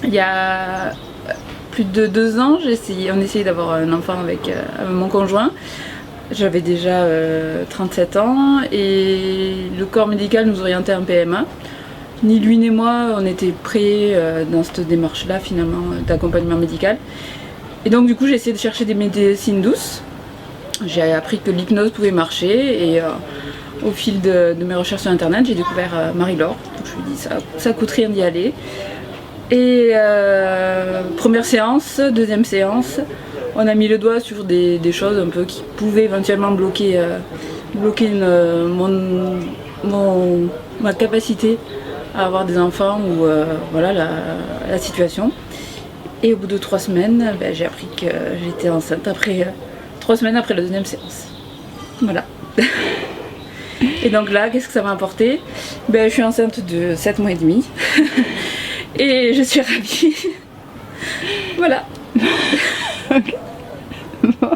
Il y a plus de 2 ans, on essayait d'avoir un enfant avec mon conjoint. J'avais déjà 37 ans et le corps médical nous orientait en PMA. Ni lui ni moi, on était prêts dans cette démarche-là finalement d'accompagnement médical. Et donc du coup j'ai essayé de chercher des médecines douces. J'ai appris que l'hypnose pouvait marcher et au fil de mes recherches sur internet j'ai découvert Marie-Laure. Donc je me suis dit ça coûte rien d'y aller. Et première séance, deuxième séance, on a mis le doigt sur des choses un peu qui pouvaient éventuellement bloquer ma capacité à avoir des enfants ou voilà la situation. Et au bout de 3 semaines, j'ai appris que j'étais enceinte après 3 semaines après la deuxième séance. Voilà. Et donc là, qu'est-ce que ça m'a apporté? Je suis enceinte de 7 mois et demi. Et je suis ravie. Voilà. Okay. Bon.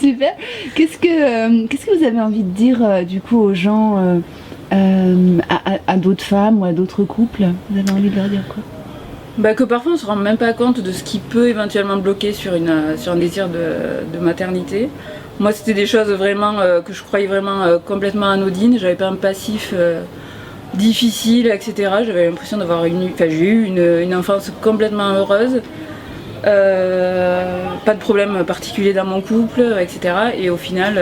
Super. Qu'est-ce que vous avez envie de dire du coup aux gens, à d'autres femmes ou à d'autres couples? Vous avez envie de leur dire quoi? Que parfois on se rend même pas compte de ce qui peut éventuellement bloquer sur un désir de maternité. Moi c'était des choses vraiment que je croyais vraiment complètement anodines. J'avais pas un passif difficile, etc. J'avais l'impression d'avoir j'ai eu une enfance complètement heureuse. Pas de problème particulier dans mon couple, etc. Et au final,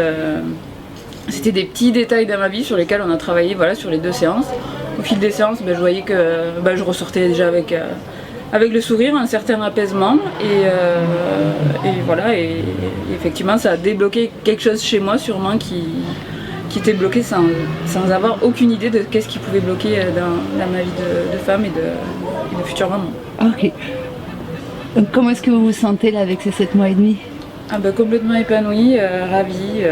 c'était des petits détails dans ma vie sur lesquels on a travaillé sur les 2 séances. Au fil des séances, je voyais que je ressortais déjà avec le sourire, un certain apaisement. Et voilà, et effectivement, ça a débloqué quelque chose chez moi, sûrement, qui était bloqué sans avoir aucune idée de qu'est-ce qui pouvait bloquer dans ma vie de femme et de future maman. Ok. Donc, comment est-ce que vous vous sentez là avec ces 7 mois et demi? Complètement épanouie, ravie,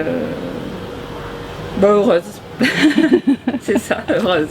heureuse. C'est ça, heureuse.